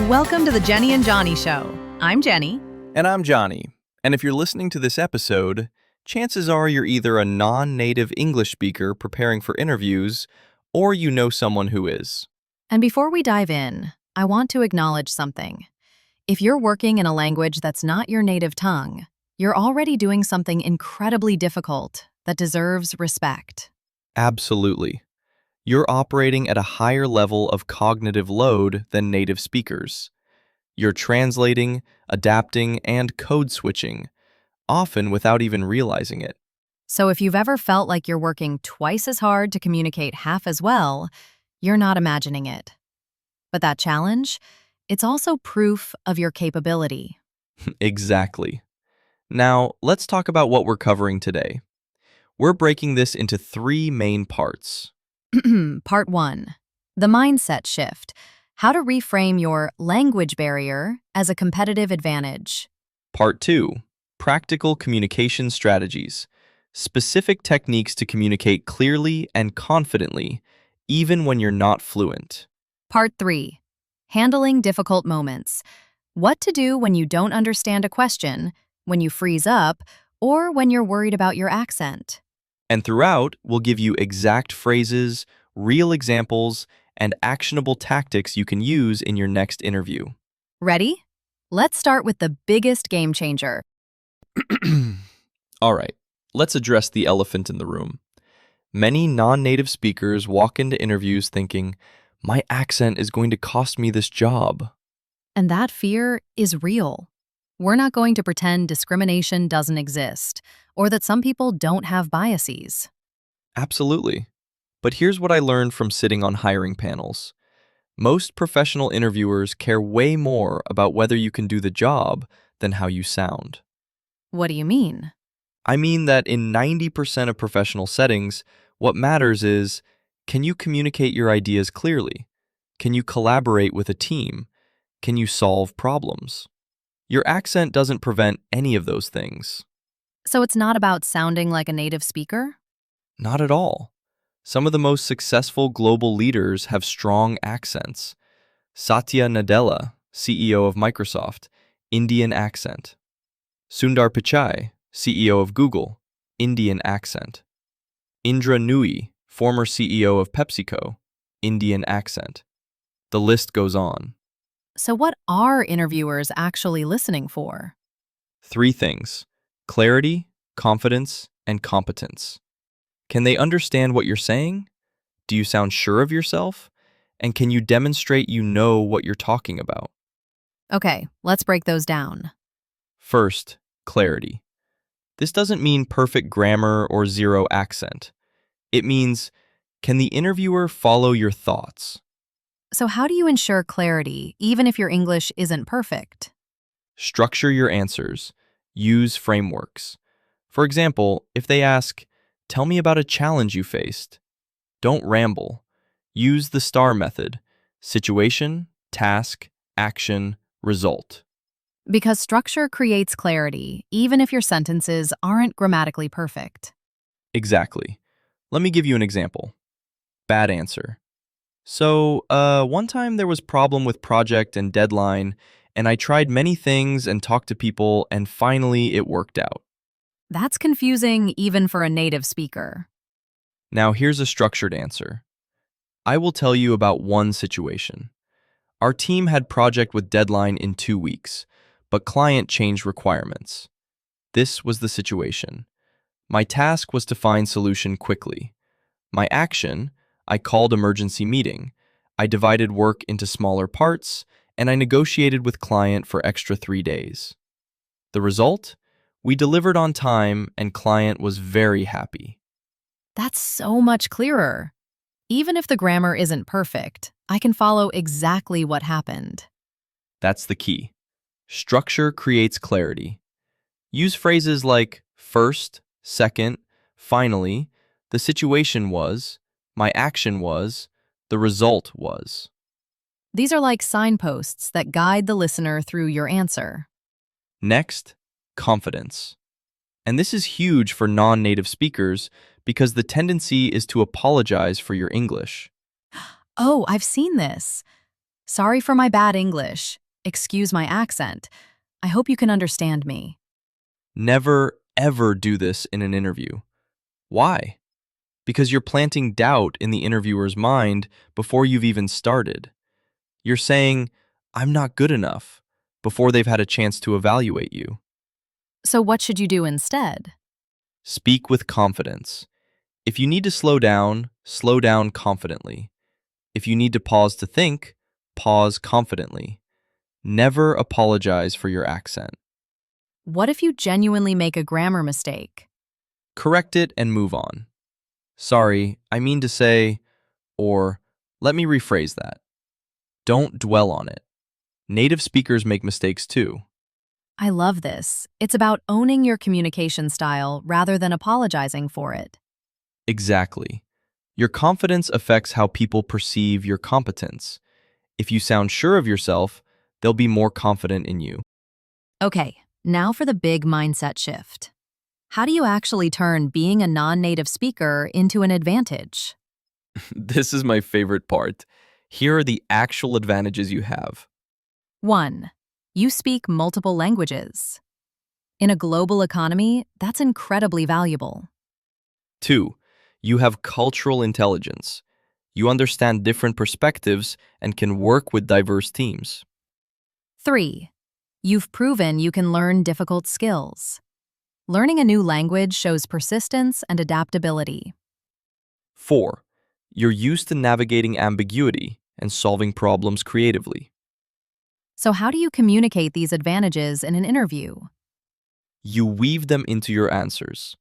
Welcome to the Jenny and Johnny Show. I'm Jenny. And I'm Johnny. And if you're listening to this episode, chances are you're either a non-native English speaker preparing for interviews, or you know someone who is. And before we dive in, I want to acknowledge something. If you're working in a language that's not your native tongue, you're already doing something incredibly difficult that deserves respect. Absolutely. You're operating at a higher level of cognitive load than native speakers. You're translating, adapting, and code switching, often without even realizing it. So if you've ever felt like you're working twice as hard to communicate half as well, you're not imagining it. But that challenge, it's also proof of your capability. Exactly. Now, let's talk about what we're covering today. We're breaking this into three main parts. Part 1. The mindset shift. How to reframe your language barrier as a competitive advantage. Part 2. Practical communication strategies. Specific techniques to communicate clearly and confidently, even when you're not fluent. Part 3. Handling difficult moments. What to do when you don't understand a question, when you freeze up, or when you're worried about your accent. And throughout, we'll give you exact phrases, real examples, and actionable tactics you can use in your next interview. Ready? Let's start with the biggest game changer. All right, let's address the elephant in the room. Many non-native speakers walk into interviews thinking, my accent is going to cost me this job. And that fear is real. We're not going to pretend discrimination doesn't exist, or that some people don't have biases. Absolutely. But here's what I learned from sitting on hiring panels. Most professional interviewers care way more about whether you can do the job than how you sound. What do you mean? I mean that in 90% of professional settings, what matters is, can you communicate your ideas clearly? Can you collaborate with a team? Can you solve problems? Your accent doesn't prevent any of those things. So it's not about sounding like a native speaker? Not at all. Some of the most successful global leaders have strong accents. Satya Nadella, CEO of Microsoft, Indian accent. Sundar Pichai, CEO of Google, Indian accent. Indra Nooyi, former CEO of PepsiCo, Indian accent. The list goes on. So what are interviewers actually listening for? Three things: clarity, confidence, and competence. Can they understand what you're saying? Do you sound sure of yourself? And can you demonstrate you know what you're talking about? Okay, let's break those down. First, clarity. This doesn't mean perfect grammar or zero accent. It means, can the interviewer follow your thoughts? So how do you ensure clarity, even if your English isn't perfect? Structure your answers. Use frameworks. For example, if they ask, tell me about a challenge you faced, don't ramble. Use the STAR method: situation, task, action, result. Because structure creates clarity, even if your sentences aren't grammatically perfect. Exactly. Let me give you an example. Bad answer. So, one time there was problem with project and deadline, and I tried many things and talked to people, and finally it worked out. That's confusing even for a native speaker. Now here's a structured answer. I will tell you about one situation. Our team had project with deadline in 2 weeks, but client changed requirements. This was the situation. My task was to find solution quickly. My action: I called emergency meeting. I divided work into smaller parts, and I negotiated with client for extra 3 days. The result? We delivered on time, and client was very happy. That's so much clearer. Even if the grammar isn't perfect, I can follow exactly what happened. That's the key. Structure creates clarity. Use phrases like first, second, finally, the situation was, my action was, the result was. These are like signposts that guide the listener through your answer. Next, confidence. And this is huge for non-native speakers because the tendency is to apologize for your English. Oh, I've seen this. Sorry for my bad English. Excuse my accent. I hope you can understand me. Never, ever do this in an interview. Why? Because you're planting doubt in the interviewer's mind before you've even started. You're saying, I'm not good enough, before they've had a chance to evaluate you. So, what should you do instead? Speak with confidence. If you need to slow down confidently. If you need to think, pause confidently. Never apologize for your accent. What if you genuinely make a grammar mistake? Correct it and move on. Sorry, I mean to say, or let me rephrase that. Don't dwell on it. Native speakers make mistakes too. I love this. It's about owning your communication style rather than apologizing for it. Exactly. Your confidence affects how people perceive your competence. If you sound sure of yourself, they'll be more confident in you. Okay, now for the big mindset shift. How do you actually turn being a non-native speaker into an advantage? This is my favorite part. Here are the actual advantages you have. 1. You speak multiple languages. In a global economy, that's incredibly valuable. 2. You have cultural intelligence. You understand different perspectives and can work with diverse teams. 3. You've proven you can learn difficult skills. Learning a new language shows persistence and adaptability. 4. You're used to navigating ambiguity and solving problems creatively. So how do you communicate these advantages in an interview? You weave them into your answers.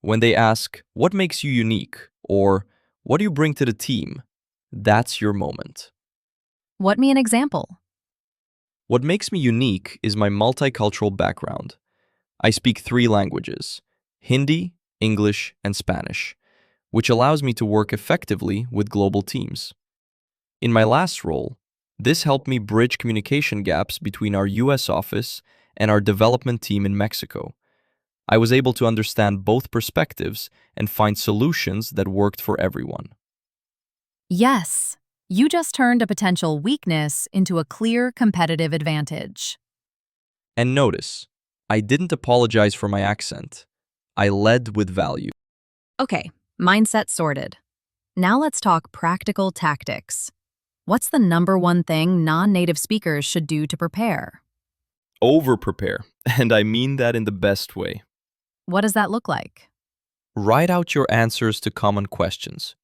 When they ask, what makes you unique? Or what do you bring to the team? That's your moment. What me an example? What makes me unique is my multicultural background. I speak 3 languages, Hindi, English, and Spanish, which allows me to work effectively with global teams. In my last role, this helped me bridge communication gaps between our US office and our development team in Mexico. I was able to understand both perspectives and find solutions that worked for everyone. Yes, you just turned a potential weakness into a clear competitive advantage. And notice, I didn't apologize for my accent. I led with value. Okay, mindset sorted. Now let's talk practical tactics. What's the number one thing non-native speakers should do to prepare? Over prepare, and I mean that in the best way. What does that look like? Write out your answers to common questions.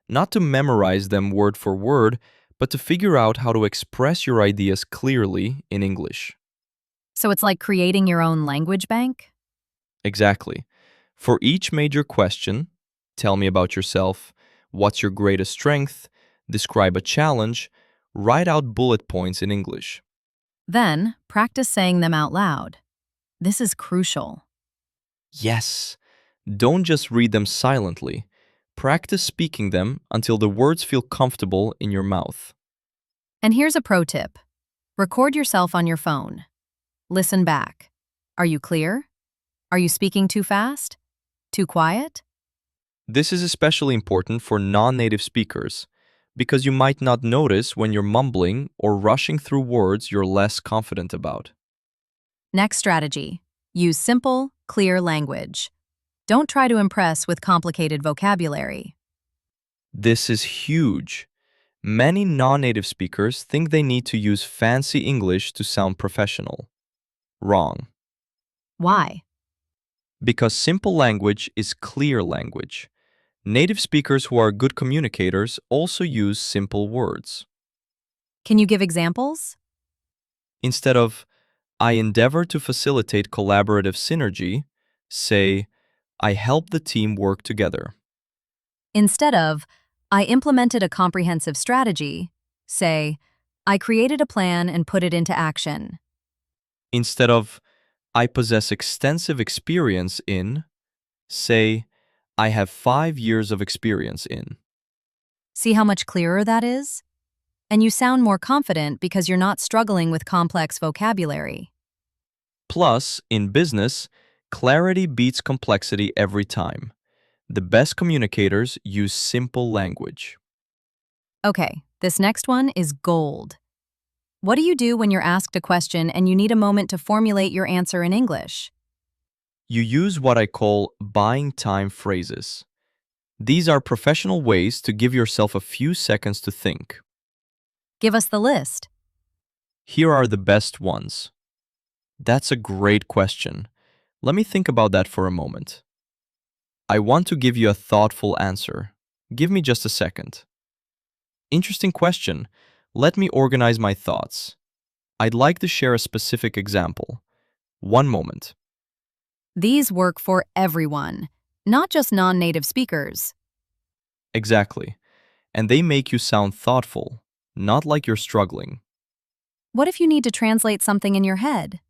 Not to memorize them word for word, but to figure out how to express your ideas clearly in English. So it's like creating your own language bank? Exactly. For each major question, tell me about yourself, what's your greatest strength, describe a challenge, write out bullet points in English. Then, practice saying them out loud. This is crucial. Yes, don't just read them silently. Practice speaking them until the words feel comfortable in your mouth. And here's a pro tip. Record yourself on your phone. Listen back. Are you clear? Are you speaking too fast? Too quiet? This is especially important for non-native speakers because you might not notice when you're mumbling or rushing through words you're less confident about. Next strategy. Use simple, clear language. Don't try to impress with complicated vocabulary. This is huge. Many non-native speakers think they need to use fancy English to sound professional. Wrong. Why? Because simple language is clear language. Native speakers who are good communicators also use simple words. Can you give examples? Instead of, I endeavor to facilitate collaborative synergy, say, I help the team work together. Instead of, I implemented a comprehensive strategy, say, I created a plan and put it into action. Instead of, I possess extensive experience in, say, I have 5 years of experience in. See how much clearer that is? And you sound more confident because you're not struggling with complex vocabulary. Plus, in business, clarity beats complexity every time. The best communicators use simple language. Okay, this next one is gold. What do you do when you're asked a question and you need a moment to formulate your answer in English? You use what I call buying time phrases. These are professional ways to give yourself a few seconds to think. Give us the list. Here are the best ones. That's a great question. Let me think about that for a moment. I want to give you a thoughtful answer. Give me just a second. Interesting question. Let me organize my thoughts. I'd like to share a specific example. One moment. These work for everyone, not just non-native speakers. Exactly. And they make you sound thoughtful, not like you're struggling. What if you need to translate something in your head?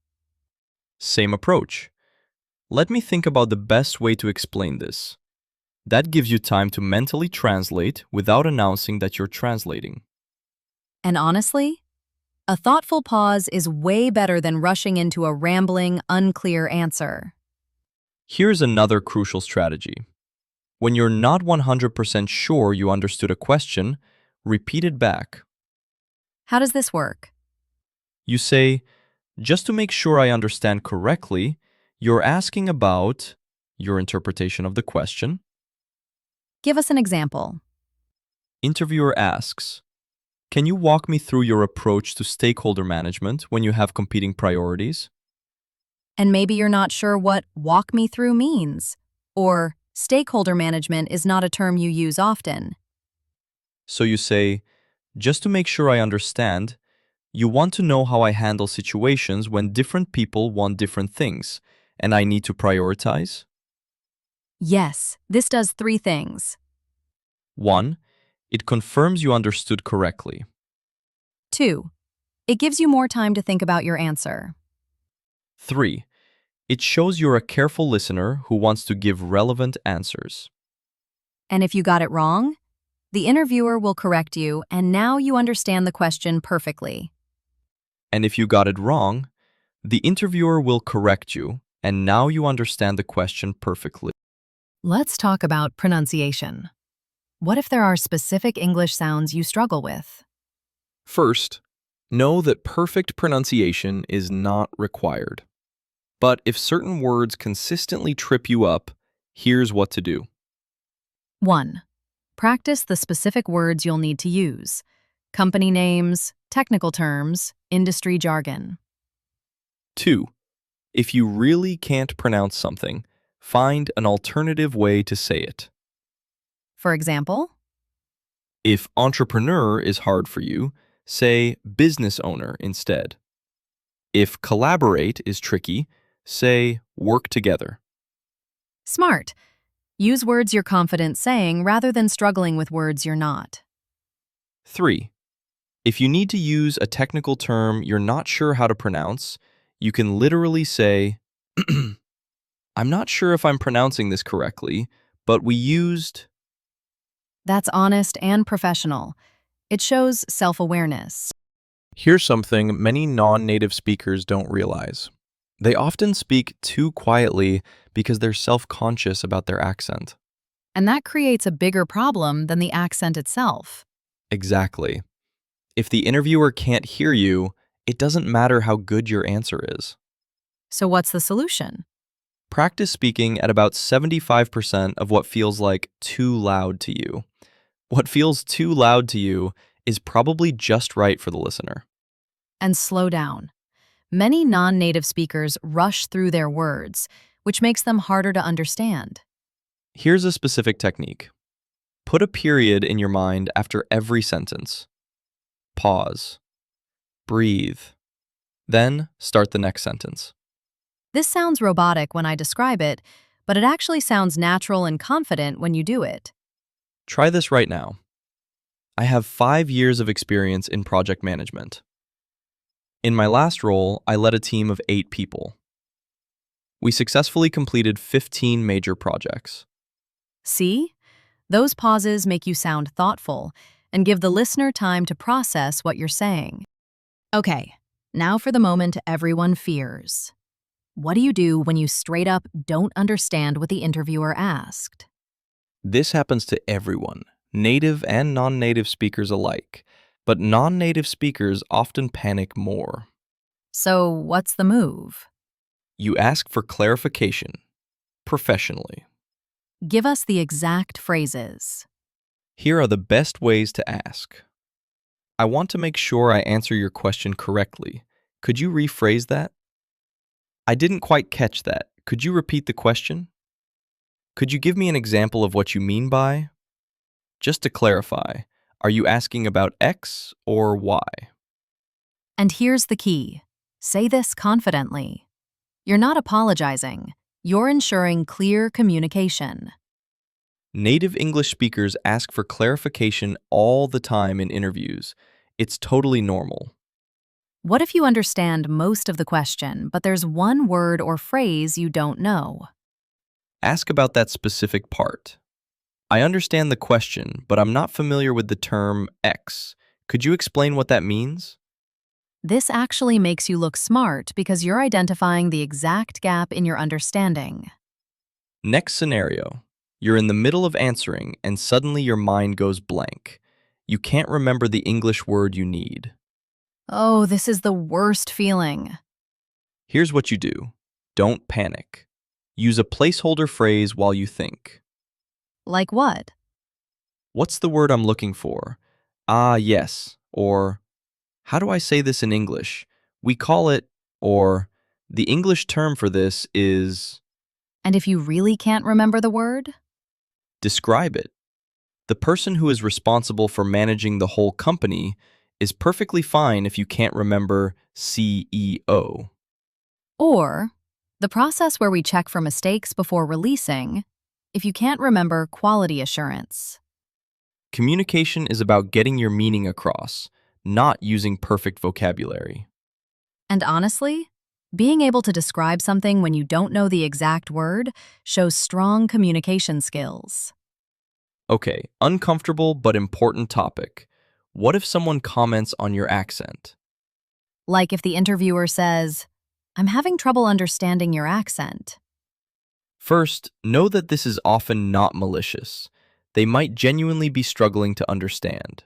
Same approach. Let me think about the best way to explain this. That gives you time to mentally translate without announcing that you're translating. And honestly, a thoughtful pause is way better than rushing into a rambling, unclear answer. Here's another crucial strategy. When you're not 100% sure you understood a question, repeat it back. How does this work? You say, just to make sure I understand correctly, you're asking about your interpretation of the question. Give us an example. Interviewer asks, can you walk me through your approach to stakeholder management when you have competing priorities? And maybe you're not sure what "walk me through" means, or stakeholder management is not a term you use often. So you say, just to make sure I understand, you want to know how I handle situations when different people want different things, and I need to prioritize? Yes, this does three things. 1. It confirms you understood correctly. 2. It gives you more time to think about your answer. 3. It shows you're a careful listener who wants to give relevant answers. And if you got it wrong, the interviewer will correct you, and now you understand the question perfectly. And if you got it wrong, the interviewer will correct you, and now you understand the question perfectly. Let's talk about pronunciation. What if there are specific English sounds you struggle with? First, know that perfect pronunciation is not required. But if certain words consistently trip you up, here's what to do. 1. Practice the specific words you'll need to use: company names, technical terms, industry jargon. 2. If you really can't pronounce something, find an alternative way to say it. For example, If entrepreneur is hard for you, say business owner instead. If collaborate is tricky, say work together. smart. Use words you're confident saying rather than struggling with words you're not. 3. If you need to use a technical term you're not sure how to pronounce, you can literally say, I'm not sure if I'm pronouncing this correctly, but we used... That's honest and professional. It shows self-awareness. Here's something many non-native speakers don't realize. They often speak too quietly because they're self-conscious about their accent. And that creates a bigger problem than the accent itself. Exactly. If the interviewer can't hear you, it doesn't matter how good your answer is. So what's the solution? Practice speaking at about 75% of what feels like too loud to you. What feels too loud to you is probably just right for the listener. And slow down. Many non-native speakers rush through their words, which makes them harder to understand. Here's a specific technique. Put a period in your mind after every sentence. Pause. Breathe. Then start the next sentence. This sounds robotic when I describe it, but it actually sounds natural and confident when you do it. Try this right now. I have 5 years of experience in project management. In my last role, I led a team of 8 people. We successfully completed 15 major projects. See? Those pauses make you sound thoughtful and give the listener time to process what you're saying. Okay, now for the moment everyone fears. What do you do when you straight up don't understand what the interviewer asked? This happens to everyone, native and non-native speakers alike. but non-native speakers often panic more. So, what's the move? You ask for clarification, professionally. Give us the exact phrases. Here are the best ways to ask. I want to make sure I answer your question correctly. Could you rephrase that? I didn't quite catch that. Could you repeat the question? Could you give me an example of what you mean by? Just to clarify, are you asking about X or Y? And here's the key. Say this confidently. You're not apologizing. You're ensuring clear communication. Native English speakers ask for clarification all the time in interviews. It's totally normal. What if you understand most of the question, but there's one word or phrase you don't know? Ask about that specific part. I understand the question, but I'm not familiar with the term X. Could you explain what that means? This actually makes you look smart because you're identifying the exact gap in your understanding. Next scenario. You're in the middle of answering and suddenly your mind goes blank. You can't remember the English word you need. Oh, this is the worst feeling. Here's what you do. Don't panic. Use a placeholder phrase while you think. Like what? What's the word I'm looking for? Ah, yes. Or, how do I say this in English? We call it, or, the English term for this is, And if you really can't remember the word? describe it. The person who is responsible for managing the whole company is perfectly fine if you can't remember CEO. Or, the process where we check for mistakes before releasing, if you can't remember quality assurance. Communication is about getting your meaning across, not using perfect vocabulary. And honestly, being able to describe something when you don't know the exact word shows strong communication skills. Okay, uncomfortable but important topic. What if someone comments on your accent? Like if the interviewer says, "I'm having trouble understanding your accent." First, know that this is often not malicious. They might genuinely be struggling to understand.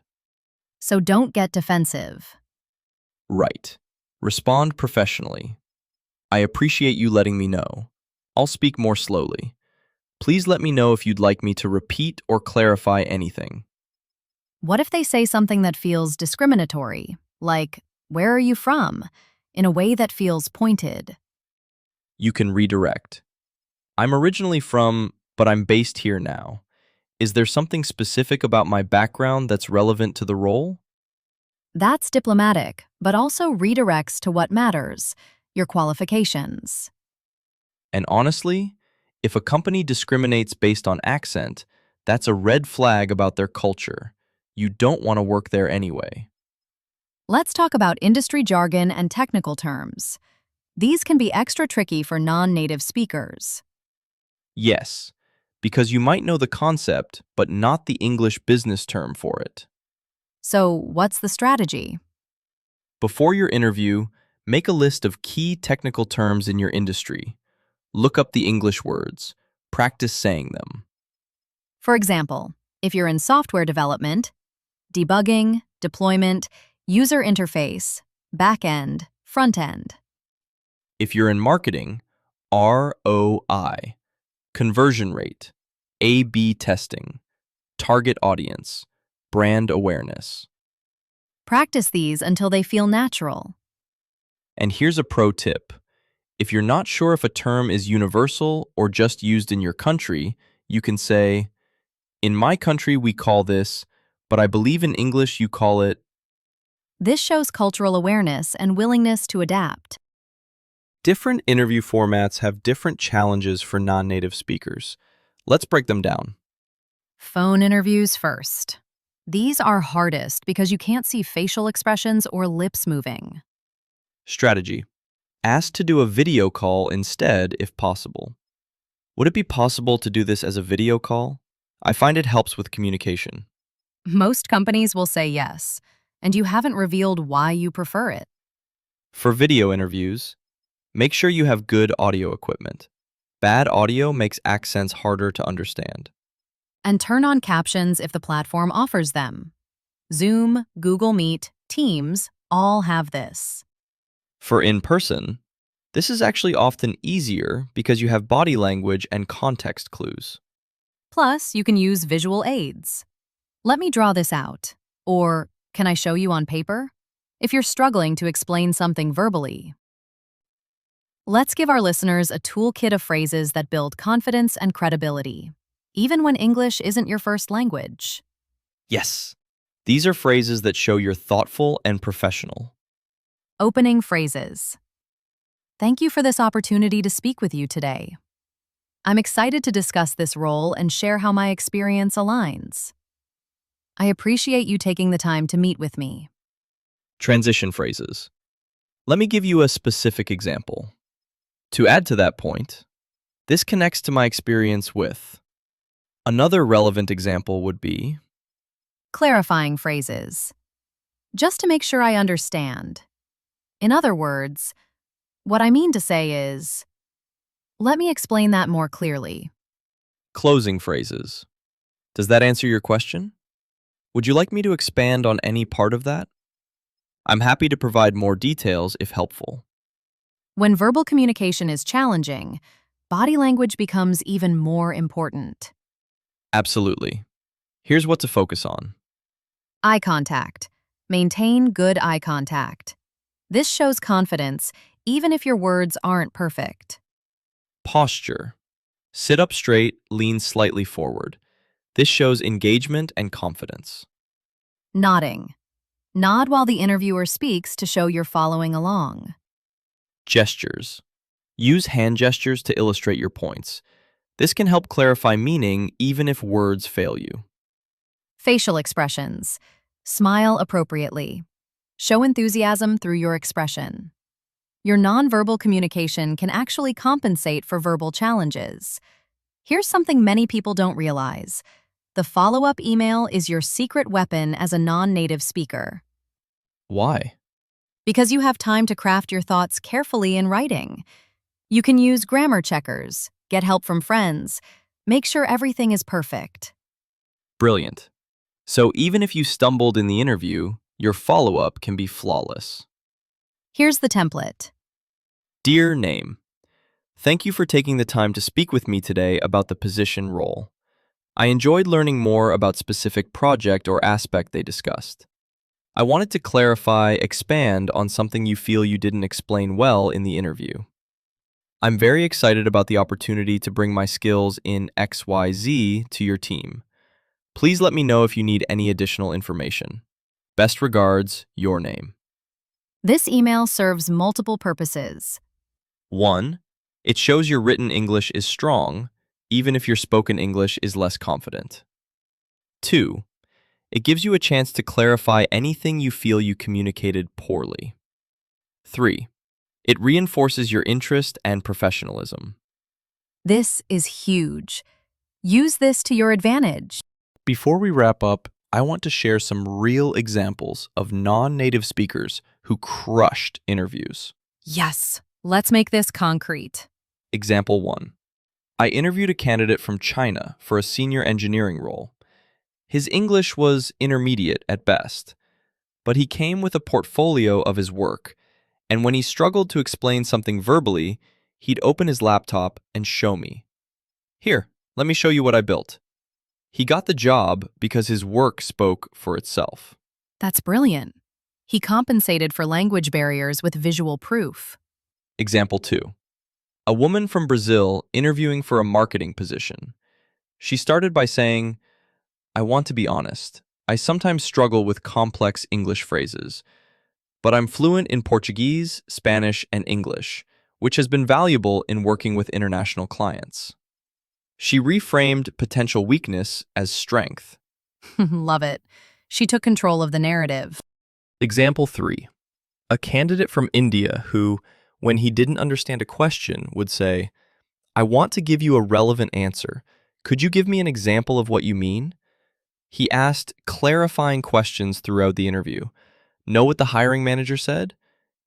So don't get defensive. Right. Respond professionally. I appreciate you letting me know. I'll speak more slowly. Please let me know if you'd like me to repeat or clarify anything. What if they say something that feels discriminatory, like, "Where are you from?" in a way that feels pointed? You can redirect. I'm originally from, but I'm based here now. Is there something specific about my background that's relevant to the role? That's diplomatic, but also redirects to what matters, your qualifications. And honestly, if a company discriminates based on accent, that's a red flag about their culture. You don't want to work there anyway. Let's talk about industry jargon and technical terms. These can be extra tricky for non-native speakers. Yes, because you might know the concept, but not the English business term for it. So, what's the strategy? Before your interview, make a list of key technical terms in your industry. Look up the English words. Practice saying them. For example, if you're in software development, debugging, deployment, user interface, back-end, front-end. If you're in marketing, ROI, conversion rate, A/B testing, target audience, brand awareness. Practice these until they feel natural. And here's a pro tip. If you're not sure if a term is universal or just used in your country, you can say, "In my country we call this, but I believe in English you call it." This shows cultural awareness and willingness to adapt. Different interview formats have different challenges for non-native speakers. Let's break them down. Phone interviews first. These are hardest because you can't see facial expressions or lips moving. Strategy. Ask to do a video call instead if possible. Would it be possible to do this as a video call? I find it helps with communication. Most companies will say yes, and you haven't revealed why you prefer it. For video interviews, make sure you have good audio equipment. Bad audio makes accents harder to understand. And turn on captions if the platform offers them. Zoom, Google Meet, Teams all have this. For in-person, this is actually often easier because you have body language and context clues. Plus, you can use visual aids. Let me draw this out. Or, can I show you on paper? If you're struggling to explain something verbally. Let's give our listeners a toolkit of phrases that build confidence and credibility, even when English isn't your first language. Yes, these are phrases that show you're thoughtful and professional. Opening phrases. Thank you for this opportunity to speak with you today. I'm excited to discuss this role and share how my experience aligns. I appreciate you taking the time to meet with me. Transition phrases. Let me give you a specific example. To add to that point, this connects to my experience with. Another relevant example would be Clarifying phrases. Just to make sure I understand. In other words, what I mean to say is, let me explain that more clearly. closing phrases. Does that answer your question? Would you like me to expand on any part of that? I'm happy to provide more details if helpful. When verbal communication is challenging, body language becomes even more important. Absolutely. Here's what to focus on. Eye contact. Maintain good eye contact. This shows confidence, even if your words aren't perfect. Posture. Sit up straight, lean slightly forward. This shows engagement and confidence. Nodding. Nod while the interviewer speaks to show you're following along. Gestures. Use hand gestures to illustrate your points. This can help clarify meaning even if words fail you. Facial expressions. Smile appropriately. Show enthusiasm through your expression. Your nonverbal communication can actually compensate for verbal challenges. Here's something many people don't realize. The follow-up email is your secret weapon as a non-native speaker. Why? Because you have time to craft your thoughts carefully in writing. You can use grammar checkers, get help from friends, make sure everything is perfect. Brilliant. So even if you stumbled in the interview, your follow-up can be flawless. Here's the template. Dear name, thank you for taking the time to speak with me today about the position role. I enjoyed learning more about specific project or aspect they discussed. I wanted to expand on something you feel you didn't explain well in the interview. I'm very excited about the opportunity to bring my skills in XYZ to your team. Please let me know if you need any additional information. Best regards, your name. This email serves multiple purposes. 1. It shows your written English is strong, even if your spoken English is less confident. 2. It gives you a chance to clarify anything you feel you communicated poorly. 3. It reinforces your interest and professionalism. This is huge. Use this to your advantage. Before we wrap up, I want to share some real examples of non-native speakers who crushed interviews. Yes, let's make this concrete. Example 1. I interviewed a candidate from China for a senior engineering role. His English was intermediate at best, but he came with a portfolio of his work, and when he struggled to explain something verbally, he'd open his laptop and show me. Here, let me show you what I built. He got the job because his work spoke for itself. That's brilliant. He compensated for language barriers with visual proof. Example 2. A woman from Brazil interviewing for a marketing position. She started by saying, I want to be honest. I sometimes struggle with complex English phrases, but I'm fluent in Portuguese, Spanish, and English, which has been valuable in working with international clients. She reframed potential weakness as strength. Love it. She took control of the narrative. Example 3. A candidate from India who, when he didn't understand a question, would say, I want to give you a relevant answer. Could you give me an example of what you mean? He asked clarifying questions throughout the interview. Know what the hiring manager said?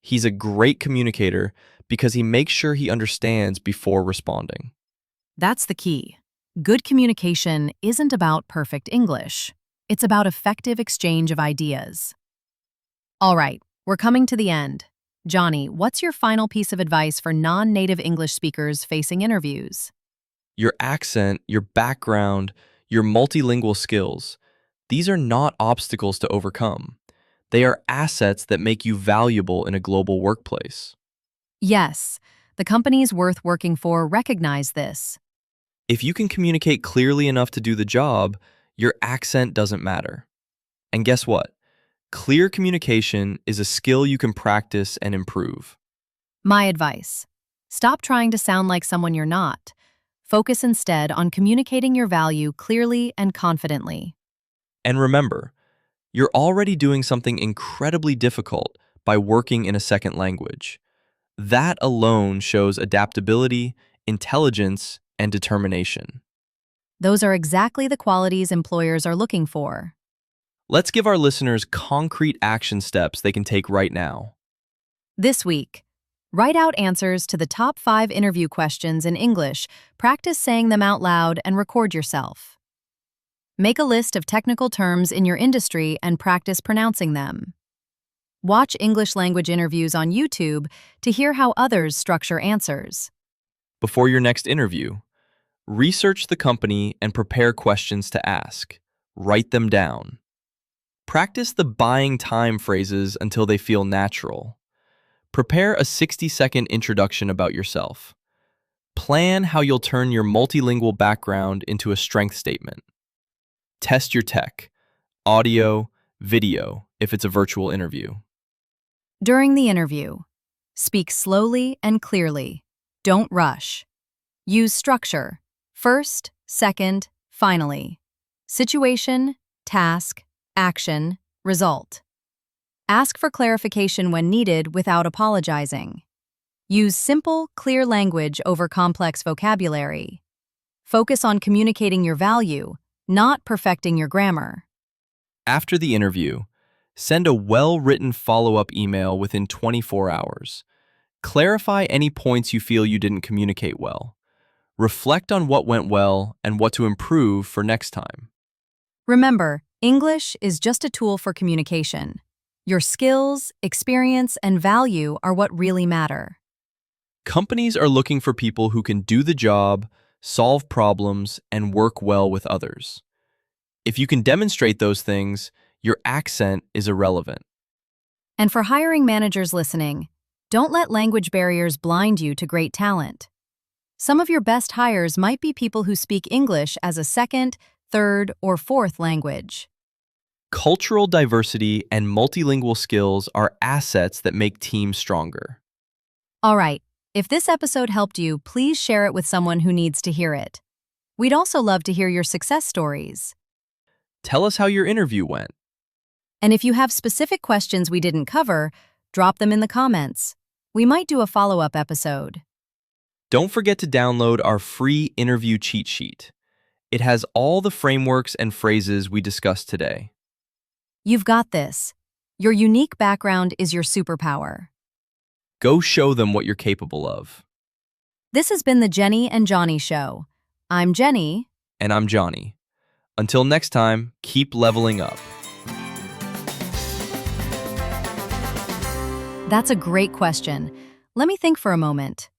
He's a great communicator because he makes sure he understands before responding. That's the key. Good communication isn't about perfect English. It's about effective exchange of ideas. All right, we're coming to the end. Johnny, what's your final piece of advice for non-native English speakers facing interviews? Your accent, your background, your multilingual skills, these are not obstacles to overcome. They are assets that make you valuable in a global workplace. Yes, the companies worth working for recognize this. If you can communicate clearly enough to do the job, your accent doesn't matter. And guess what? Clear communication is a skill you can practice and improve. My advice: stop trying to sound like someone you're not. Focus instead on communicating your value clearly and confidently. And remember, you're already doing something incredibly difficult by working in a second language. That alone shows adaptability, intelligence, and determination. Those are exactly the qualities employers are looking for. Let's give our listeners concrete action steps they can take right now. This week, write out answers to the top 5 interview questions in English, practice saying them out loud, and record yourself. Make a list of technical terms in your industry and practice pronouncing them. Watch English language interviews on YouTube to hear how others structure answers. Before your next interview, research the company and prepare questions to ask. Write them down. Practice the buying time phrases until they feel natural. Prepare a 60-second introduction about yourself. Plan how you'll turn your multilingual background into a strength statement. Test your tech, audio, video, if it's a virtual interview. During the interview, speak slowly and clearly. Don't rush. Use structure: first, second, finally. Situation, task, action, result. Ask for clarification when needed without apologizing. Use simple, clear language over complex vocabulary. Focus on communicating your value, not perfecting your grammar. After the interview, send a well-written follow-up email within 24 hours. Clarify any points you feel you didn't communicate well. Reflect on what went well and what to improve for next time. Remember, English is just a tool for communication. Your skills, experience, and value are what really matter. Companies are looking for people who can do the job, solve problems, and work well with others. If you can demonstrate those things, your accent is irrelevant. And for hiring managers listening, don't let language barriers blind you to great talent. Some of your best hires might be people who speak English as a second, third, or fourth language. Cultural diversity and multilingual skills are assets that make teams stronger. All right, if this episode helped you, please share it with someone who needs to hear it. We'd also love to hear your success stories. Tell us how your interview went. And if you have specific questions we didn't cover, drop them in the comments. We might do a follow-up episode. Don't forget to download our free interview cheat sheet. It has all the frameworks and phrases we discussed today. You've got this. Your unique background is your superpower. Go show them what you're capable of. This has been the Jenny and Johnny Show. I'm Jenny. And I'm Johnny. Until next time, keep leveling up. That's a great question. Let me think for a moment.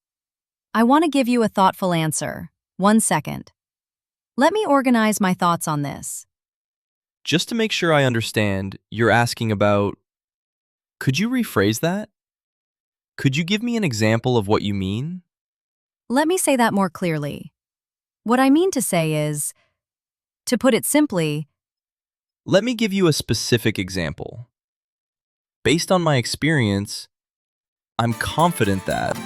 I want to give you a thoughtful answer. 1 second. Let me organize my thoughts on this. Just to make sure I understand, you're asking about... Could you rephrase that? Could you give me an example of what you mean? Let me say that more clearly. What I mean to say is, to put it simply, Let me give you a specific example. Based on my experience, I'm confident that...